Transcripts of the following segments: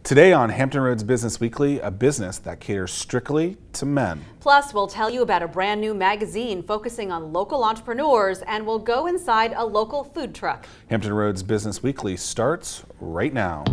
Today on Hampton Roads Business Weekly, a business that caters strictly to men. Plus, we'll tell you about a brand new magazine focusing on local entrepreneurs, and we'll go inside a local food truck. Hampton Roads Business Weekly starts right now.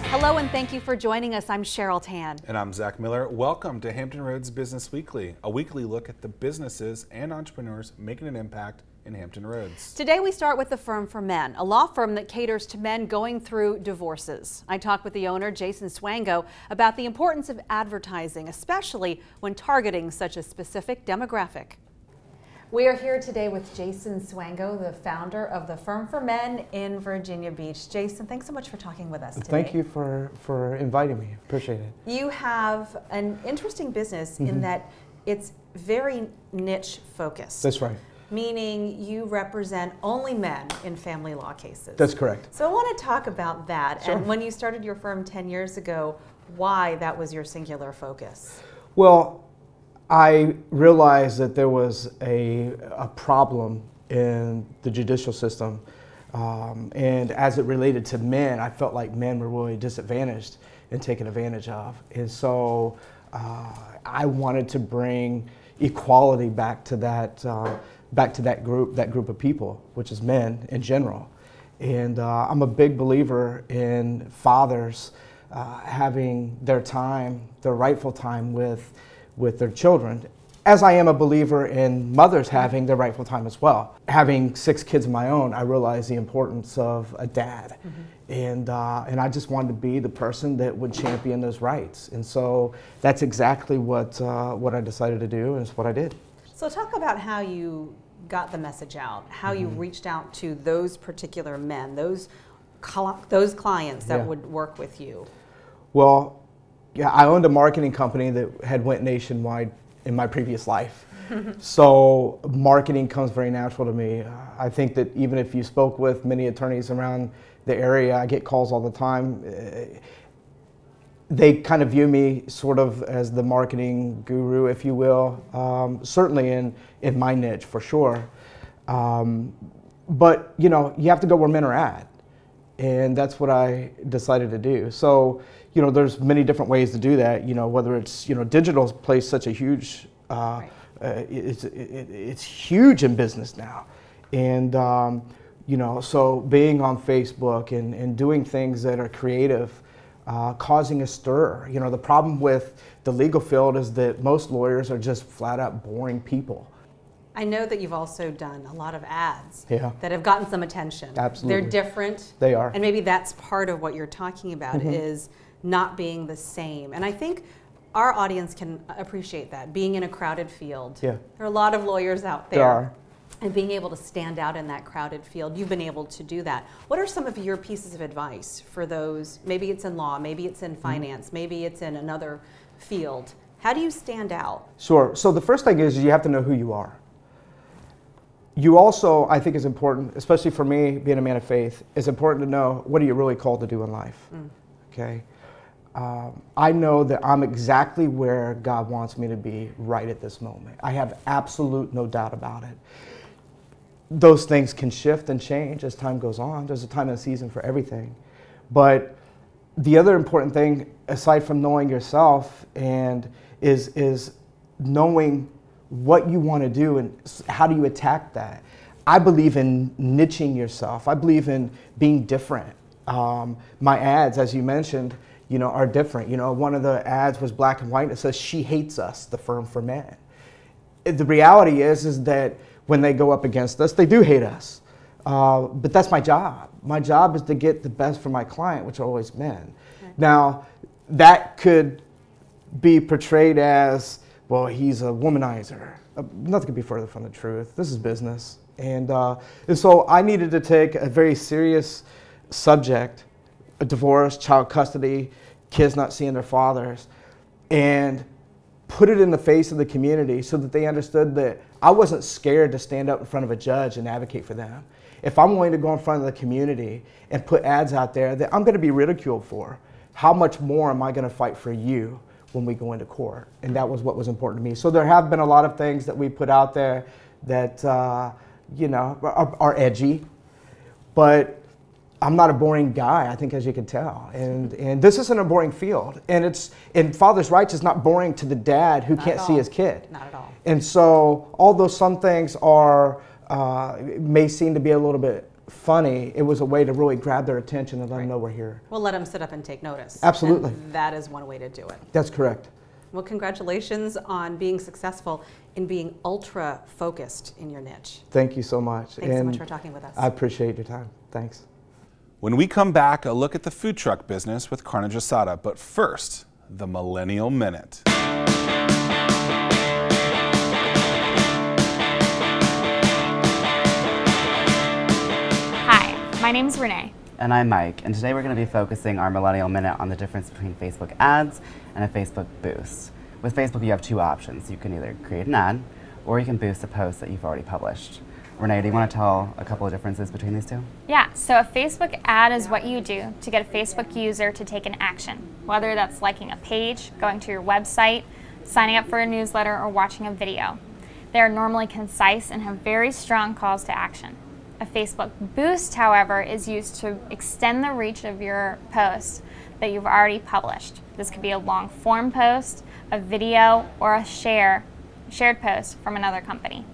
Hello and thank you for joining us. I'm Cheryl Tan. And I'm Zach Miller. Welcome to Hampton Roads Business Weekly, a weekly look at the businesses and entrepreneurs making an impact in Hampton Roads. Today we start with the Firm for Men, a law firm that caters to men going through divorces. I talked with the owner, Jason Swango, about the importance of advertising, especially when targeting such a specific demographic. We are here today with Jason Swango, the founder of the Firm for Men in Virginia Beach. Jason, thanks so much for talking with us today. Thank you for inviting me. Appreciate it. You have an interesting business in that it's very niche focused. That's right. Meaning you represent only men in family law cases. That's correct. So I want to talk about that. Sure. And when you started your firm 10 years ago, why that was your singular focus? Well, I realized that there was a problem in the judicial system, and as it related to men, I felt like men were really disadvantaged and taken advantage of. And so I wanted to bring equality back to that group of people, which is men in general. And I'm a big believer in fathers having their time, their rightful time with their children, as I am a believer in mothers having their rightful time as well. Having 6 kids of my own, I realized the importance of a dad. And I just wanted to be the person that would champion those rights. And so that's exactly what I decided to do, and it's what I did. So talk about how you got the message out, how you reached out to those particular men, those clients that would work with you. Well, yeah, I owned a marketing company that had went nationwide in my previous life. So marketing comes very natural to me. I think that even if you spoke with many attorneys around the area, I get calls all the time. They kind of view me sort of as the marketing guru, if you will, certainly in my niche for sure. But you know, you have to go where men are at. And that's what I decided to do. So, you know, there's many different ways to do that. You know, whether it's, you know, digital plays such a huge, it's huge in business now. And, you know, so being on Facebook and doing things that are creative, causing a stir. You know, the problem with the legal field is that most lawyers are just flat out boring people. I know that you've also done a lot of ads that have gotten some attention. Absolutely. They're different. They are. And maybe that's part of what you're talking about is not being the same. And I think our audience can appreciate that, being in a crowded field. Yeah. There are a lot of lawyers out there. There are. And being able to stand out in that crowded field, you've been able to do that. What are some of your pieces of advice for those, maybe it's in law, maybe it's in finance, maybe it's in another field. How do you stand out? Sure. So the first thing is you have to know who you are. You also, I think is important, especially for me, being a man of faith, it's important to know what are you really called to do in life, okay? I know that I'm exactly where God wants me to be right at this moment. I have absolute no doubt about it. Those things can shift and change as time goes on. There's a time and a season for everything. But the other important thing, aside from knowing yourself, is knowing what you want to do and how do you attack that. I believe in niching yourself. I believe in being different. My ads, as you mentioned, you know, are different. You know, one of the ads was black and white. It says, "She hates us, the firm for men." The reality is that when they go up against us, they do hate us. But that's my job. My job is to get the best for my client, which are always men. Okay. Now, that could be portrayed as, well, he's a womanizer. Nothing could be further from the truth. This is business. And so I needed to take a very serious subject, a divorce, child custody, kids not seeing their fathers, and put it in the face of the community so that they understood that I wasn't scared to stand up in front of a judge and advocate for them. If I'm willing to go in front of the community and put ads out there that I'm going to be ridiculed for, how much more am I going to fight for you when we go into court. And that was what was important to me. So there have been a lot of things that we put out there that, you know, are edgy, but I'm not a boring guy, I think, as you can tell. And this isn't a boring field. And father's rights is not boring to the dad who can't see his kid. Not at all. And so, although some things are, may seem to be a little bit funny, it was a way to really grab their attention and let them know we're here. Well, let them sit up and take notice. Absolutely. And that is one way to do it. That's correct. Well, congratulations on being successful in being ultra focused in your niche. Thank you so much. Thanks so much for talking with us. I appreciate your time. Thanks. When we come back, a look at the food truck business with Carnage Asada. But first, the Millennial Minute. Hi, my name's Renee. And I'm Mike, and today we're going to be focusing our Millennial Minute on the difference between Facebook ads and a Facebook boost. With Facebook, you have two options. You can either create an ad, or you can boost a post that you've already published. Renee, do you want to tell a couple of differences between these two? Yeah, so a Facebook ad is what you do to get a Facebook user to take an action, whether that's liking a page, going to your website, signing up for a newsletter, or watching a video. They are normally concise and have very strong calls to action. A Facebook boost, however, is used to extend the reach of your post that you've already published. This could be a long form post, a video, or a shared post from another company.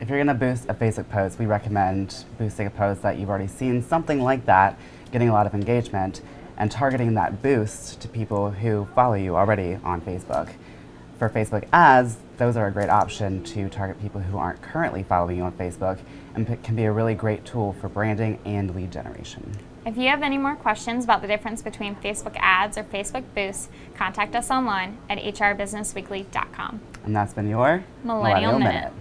If you're going to boost a Facebook post, we recommend boosting a post that you've already seen, something like that, getting a lot of engagement, and targeting that boost to people who follow you already on Facebook. For Facebook ads, those are a great option to target people who aren't currently following you on Facebook, and can be a really great tool for branding and lead generation. If you have any more questions about the difference between Facebook ads or Facebook boosts, contact us online at hrbusinessweekly.com. And that's been your Millennial Minute.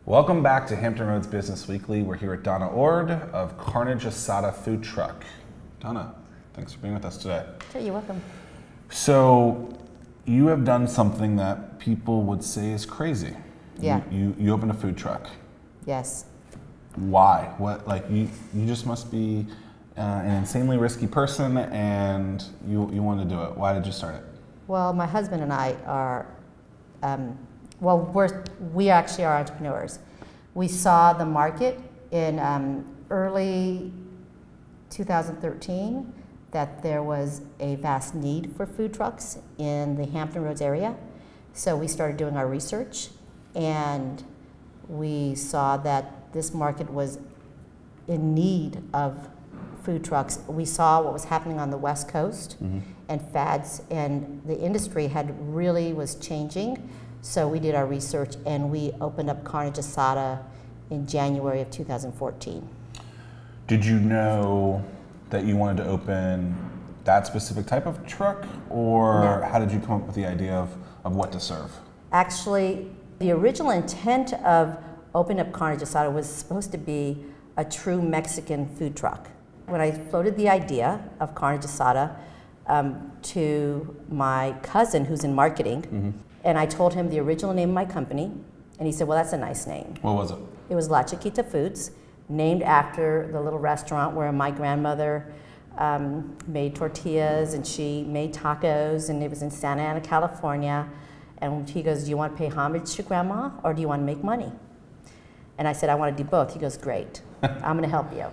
Welcome back to Hampton Roads Business Weekly. We're here with Donna Ord of Carnage Asada Food Truck. Donna, thanks for being with us today. Sure, you're welcome. So, you have done something that people would say is crazy. Yeah. You opened a food truck. Yes. Why? What? Like you just must be an insanely risky person, and you wanted to do it. Why did you start it? Well, my husband and I are, we actually are entrepreneurs. We saw the market in early 2013 that there was a vast need for food trucks in the Hampton Roads area. So we started doing our research, and we saw that this market was in need of food trucks. We saw what was happening on the West Coast, and fads, and the industry was changing. So we did our research, and we opened up Carnage Asada in January of 2014. Did you know that you wanted to open that specific type of truck, or No. how did you come up with the idea of what to serve? Actually, the original intent of opening up Carnage Asada was supposed to be a true Mexican food truck. When I floated the idea of Carnage Asada to my cousin who's in marketing, and I told him the original name of my company, and he said, well, that's a nice name. What was it? It was La Chiquita Foods, named after the little restaurant where my grandmother made tortillas, and she made tacos, and it was in Santa Ana, California. And he goes, do you want to pay homage to grandma, or do you want to make money? And I said, I want to do both. He goes, great, I'm going to help you.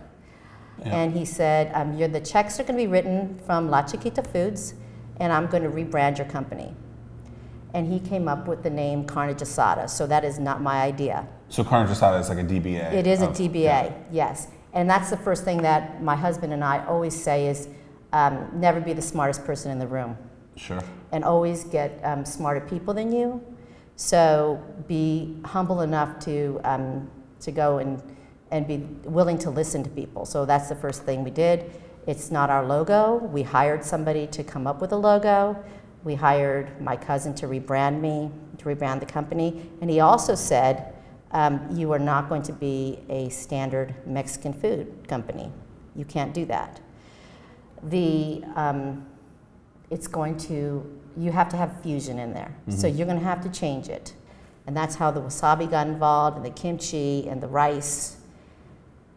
Yeah. And he said, the checks are going to be written from La Chiquita Foods, and I'm going to rebrand your company. And he came up with the name Carnage Asada, so that is not my idea. So Carnage Asada is like a DBA? It is a DBA, yes. And that's the first thing that my husband and I always say is never be the smartest person in the room. Sure. And always get smarter people than you. So be humble enough to go and be willing to listen to people. So that's the first thing we did. It's not our logo. We hired somebody to come up with a logo. We hired my cousin to rebrand the company. And he also said, you are not going to be a standard Mexican food company. You can't do that. You have to have fusion in there. So you're going to have to change it. And that's how the wasabi got involved, and the kimchi, and the rice.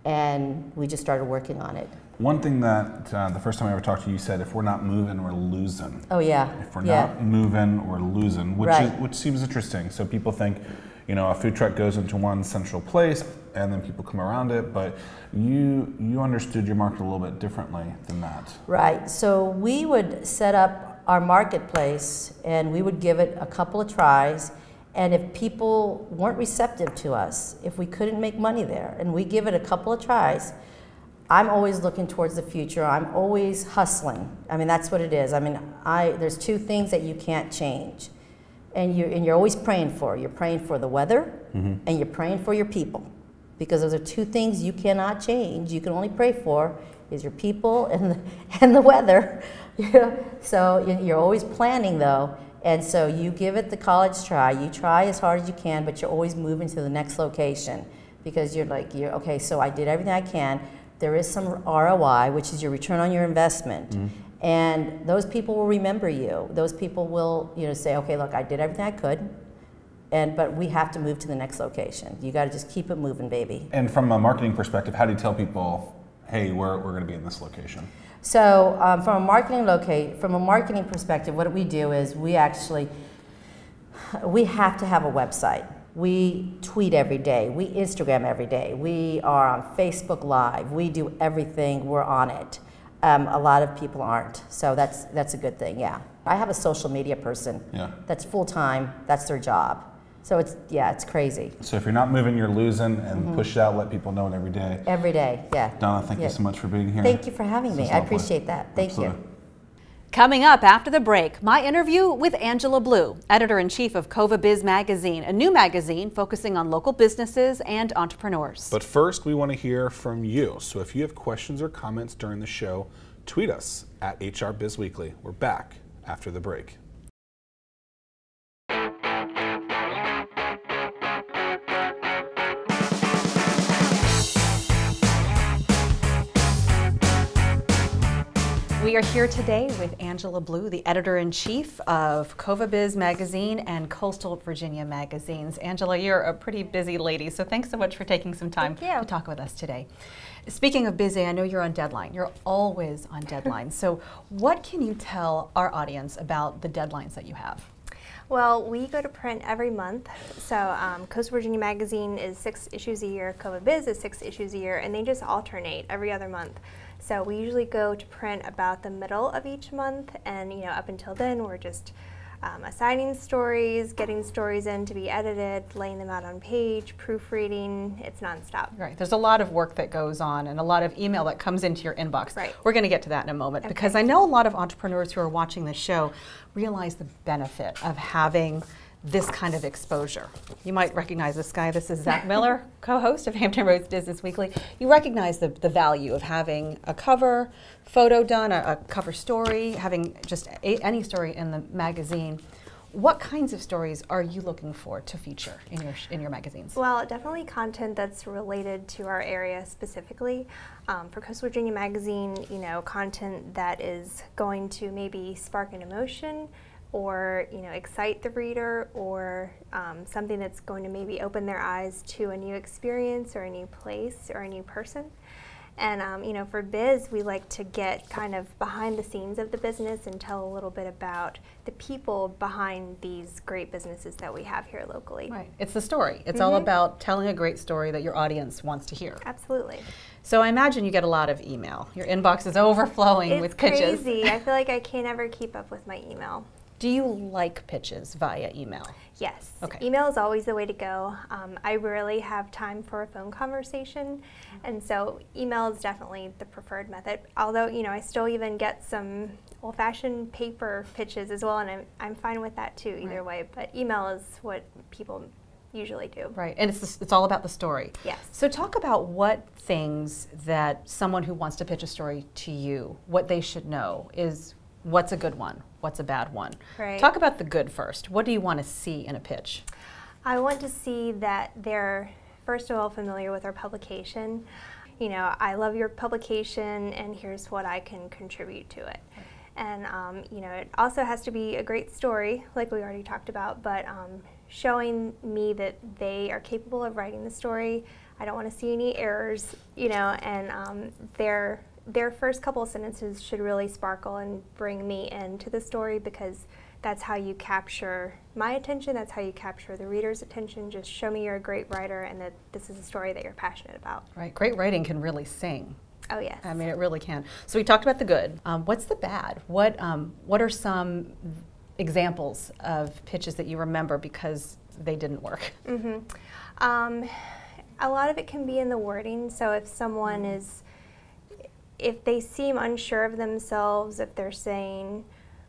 And we just started working on it. One thing that the first time I ever talked to you, you said, if we're not moving, we're losing. Oh yeah. If we're not moving, we're losing, which seems interesting. So people think, you know, a food truck goes into one central place and then people come around it, but you understood your market a little bit differently than that. Right. So we would set up our marketplace and we would give it a couple of tries, and if people weren't receptive to us, if we couldn't make money there, and we give it a couple of tries, I'm always looking towards the future. I'm always hustling. I mean, that's what it is. I mean, there's two things that you can't change, and you're always praying for. You're praying for the weather, and you're praying for your people, because those are two things you cannot change. You can only pray for is your people and the weather. So you're always planning though, and so you give it the college try. You try as hard as you can, but you're always moving to the next location, because you're okay. So I did everything I can. There is some ROI, which is your return on your investment. And those people will remember you. Those people will, say, okay, look, I did everything I could, but we have to move to the next location. You got to just keep it moving, baby. And from a marketing perspective, how do you tell people, hey, we're going to be in this location? So from a marketing perspective, what we do is we have to have a website. We tweet every day. We Instagram every day. We are on Facebook Live. We do everything. We're on it. A lot of people aren't, so that's a good thing. Yeah, I have a social media person. Yeah. That's full time. That's their job. So it's crazy. So if you're not moving, you're losing, and push it out. Let people know it every day. Every day. Yeah. Donna, thank you so much for being here. Thank you for having me. I appreciate that. Thank you. Coming up after the break, my interview with Angela Blue, editor-in-chief of Cova Biz Magazine, a new magazine focusing on local businesses and entrepreneurs. But first, we want to hear from you. So if you have questions or comments during the show, tweet us at HR Biz Weekly. We're back after the break. We are here today with Angela Blue, the editor-in-chief of Cova Biz Magazine and Coastal Virginia Magazines. Angela, you're a pretty busy lady, so thanks so much for taking some time to talk with us today. Speaking of busy, I know you're on deadline. You're always on deadline. So what can you tell our audience about the deadlines that you have? Well, we go to print every month. So Coastal Virginia Magazine is 6 issues a year, Cova Biz is 6 issues a year, and they just alternate every other month. So we usually go to print about the middle of each month, and up until then we're just assigning stories, getting stories in to be edited, laying them out on page, proofreading. It's nonstop. Right. There's a lot of work that goes on and a lot of email that comes into your inbox. Right. We're going to get to that in a moment, because I know a lot of entrepreneurs who are watching this show realize the benefit of having this kind of exposure. You might recognize this guy. This is Zach Miller, co-host of Hampton Roads Business Weekly. You recognize the value of having a cover photo done, a cover story, having just any story in the magazine. What kinds of stories are you looking for to feature in your magazines? Well, definitely content that's related to our area specifically. For Coastal Virginia Magazine, content that is going to maybe spark an emotion, or excite the reader, or something that's going to maybe open their eyes to a new experience or a new place or a new person. And for Biz, we like to get kind of behind the scenes of the business and tell a little bit about the people behind these great businesses that we have here locally. Right. It's the story. It's all about telling a great story that your audience wants to hear. Absolutely. So I imagine you get a lot of email. Your inbox is overflowing with pitches. It's crazy. I feel like I can't ever keep up with my email. Do you like pitches via email? Yes. Okay. Email is always the way to go. I rarely have time for a phone conversation, and so email is definitely the preferred method. Although, I still even get some old-fashioned paper pitches as well, and I'm fine with that too, either way. But email is what people usually do. Right, and it's all about the story. Yes. So talk about what things that someone who wants to pitch a story to you, what they should know is what's a good one, what's a bad one. Right. Talk about the good first. What do you want to see in a pitch? I want to see that they're, first of all, familiar with our publication. I love your publication, and here's what I can contribute to it. And it also has to be a great story, like we already talked about, but showing me that they are capable of writing the story. I don't want to see any errors, and they're their first couple of sentences should really sparkle and bring me into the story, because that's how you capture my attention, that's how you capture the reader's attention. Just show me you're a great writer and that this is a story that you're passionate about. Right, great writing can really sing. Oh yes. I mean, it really can. So we talked about the good. What's the bad? What are some examples of pitches that you remember because they didn't work? A lot of it can be in the wording. So if someone if they seem unsure of themselves, if they're saying,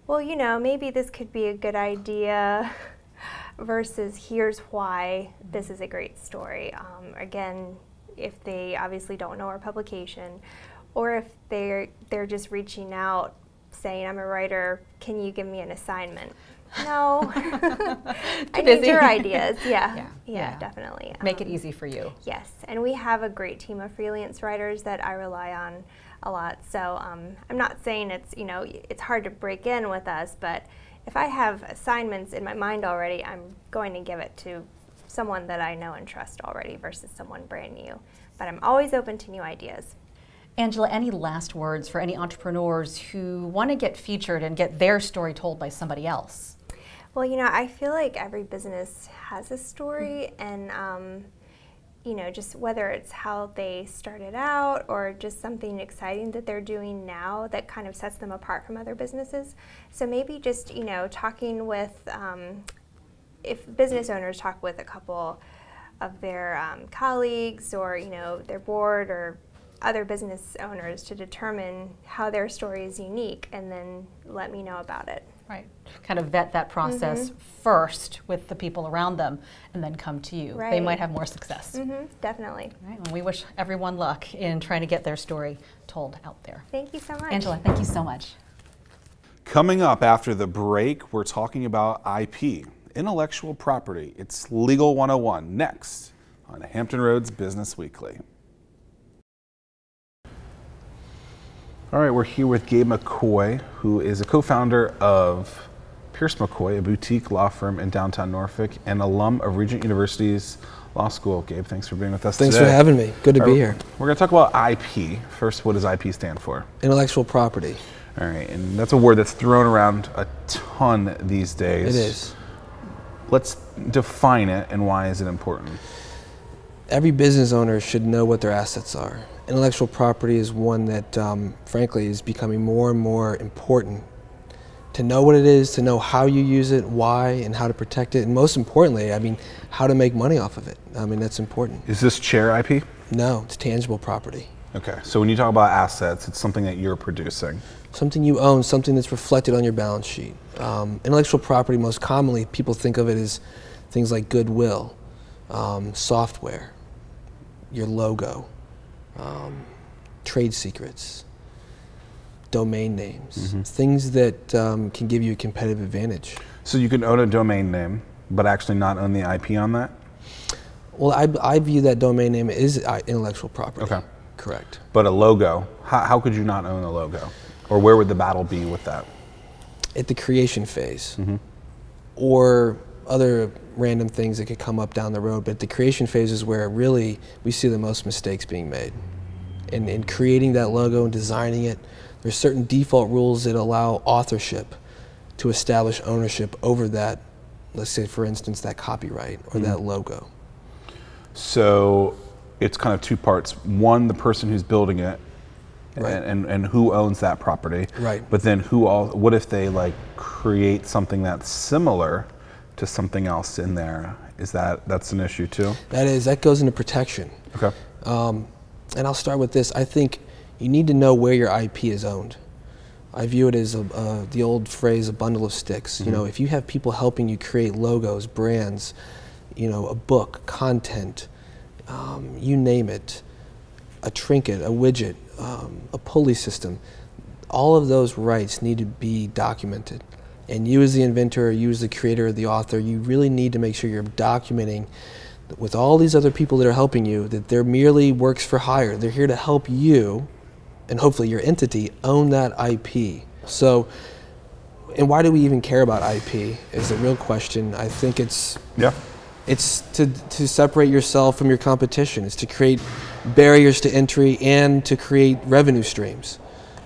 well, you know, maybe this could be a good idea, versus here's why this is a great story. Again, if they obviously don't know our publication, or if they're just reaching out saying, I'm a writer, can you give me an assignment? No. I need your ideas. Yeah, definitely. Make it easy for you. Yes, and we have a great team of freelance writers that I rely on a lot. So I'm not saying it's hard to break in with us, but if I have assignments in my mind already, I'm going to give it to someone that I know and trust already versus someone brand new. But I'm always open to new ideas. Angela, any last words for any entrepreneurs who want to get featured and get their story told by somebody else? Well, I feel like every business has a story, and just whether it's how they started out or just something exciting that they're doing now that kind of sets them apart from other businesses. So maybe just, talking with, if business owners talk with a couple of their colleagues or, their board or other business owners to determine how their story is unique, and then let me know about it. Right. Kind of vet that process first with the people around them and then come to you. Right. They might have more success. Definitely. Right. Well, we wish everyone luck in trying to get their story told out there. Thank you so much. Angela, thank you so much. Coming up after the break, we're talking about IP, intellectual property. It's Legal 101 next on Hampton Roads Business Weekly. All right, we're here with Gabe McCoy, who is a co-founder of Pierce McCoy, a boutique law firm in downtown Norfolk, and alum of Regent University's Law School. Gabe, thanks for being with us Thanks today. for having me. Good to be here. We're going to talk about IP. First, what does IP stand for? Intellectual property. All right, and that's a word that's thrown around a ton these days. It is. Let's define it, and why is it important? Every business owner should know what their assets are. Intellectual property is one that, frankly, is becoming more and more important. To know what it is, to know how you use it, why, and how to protect it, and most importantly, how to make money off of it. That's important. Is this chair IP? No, it's tangible property. Okay, so when you talk about assets, it's something that you're producing. Something you own, something that's reflected on your balance sheet. Intellectual property, most commonly, people think of it as things like goodwill, software, your logo, trade secrets, domain names, things that can give you a competitive advantage. So you can own a domain name, but actually not own the IP on that? Well, I view that domain name as intellectual property. Okay. Correct. But a logo, how could you not own a logo? Or where would the battle be with that? At the creation phase, or other random things that could come up down the road, but the creation phase is where really we see the most mistakes being made. In creating that logo and designing it, there's certain default rules that allow authorship to establish ownership over that, let's say for instance, that copyright or that logo. So it's kind of two parts. One, the person who's building it, Right. and who owns that property. Right. But then what if they create something that's similar to something else in there? That's an issue too? That goes into protection. Okay. And I'll start with this. I think you need to know where your IP is owned. I view it as the old phrase, a bundle of sticks. If you have people helping you create logos, brands, a book, content, you name it, a trinket, a widget, a pulley system, all of those rights need to be documented. And you as the inventor, you as the creator, the author, you really need to make sure you're documenting with all these other people that are helping you that they're merely works for hire. They're here to help you, and hopefully your entity, own that IP. So, and why do we even care about IP is the real question. I think it's to separate yourself from your competition. It's to create barriers to entry and to create revenue streams.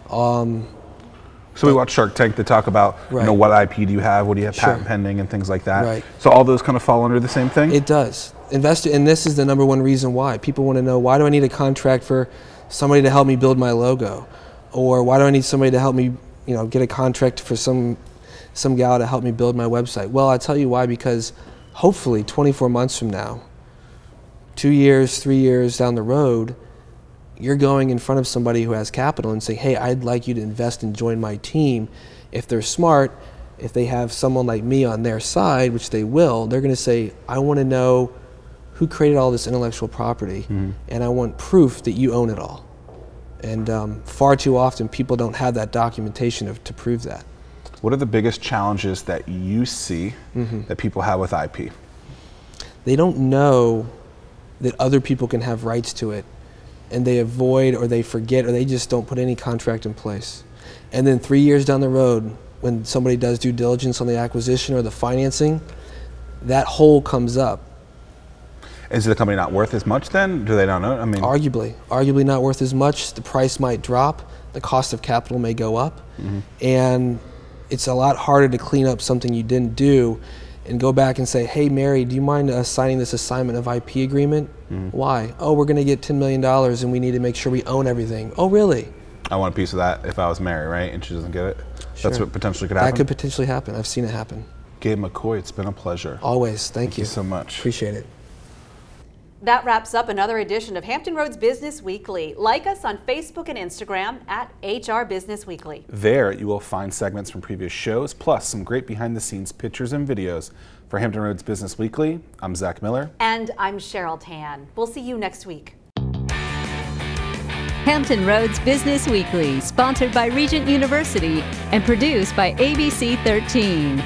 So we watch Shark Tank to talk about, Right. what IP do you have, what do you have patent Sure. pending, and things like that. Right. So all those kind of fall under the same thing? It does. Investor, and this is the #1 reason why. People want to know, why do I need a contract for somebody to help me build my logo? Or why do I need somebody to help me, get a contract for some gal to help me build my website? Well, I'll tell you why, because hopefully 24 months from now, 2 years, 3 years down the road, you're going in front of somebody who has capital and saying, hey, I'd like you to invest and join my team. If they're smart, if they have someone like me on their side, which they will, they're going to say, I want to know who created all this intellectual property, and I want proof that you own it all. And far too often, people don't have that documentation to prove that. What are the biggest challenges that you see that people have with IP? They don't know that other people can have rights to it, and they avoid, or they forget, or they just don't put any contract in place. And then 3 years down the road, when somebody does due diligence on the acquisition or the financing, that hole comes up. Is the company not worth as much then? Do they not know? I mean, Arguably not worth as much. The price might drop, the cost of capital may go up, and it's a lot harder to clean up something you didn't do and go back and say, hey, Mary, do you mind signing this assignment of IP agreement? Why? Oh, we're going to get $10 million and we need to make sure we own everything. Oh, really? I want a piece of that if I was Mary, right? And she doesn't get it? Sure. That's what potentially could happen? That could potentially happen. I've seen it happen. Gabe McCoy, it's been a pleasure. Always. Thank you so much. Appreciate it. That wraps up another edition of Hampton Roads Business Weekly. Like us on Facebook and Instagram at HR Business Weekly. There you will find segments from previous shows, plus some great behind-the-scenes pictures and videos. For Hampton Roads Business Weekly, I'm Zach Miller. And I'm Cheryl Tan. We'll see you next week. Hampton Roads Business Weekly, sponsored by Regent University and produced by ABC 13.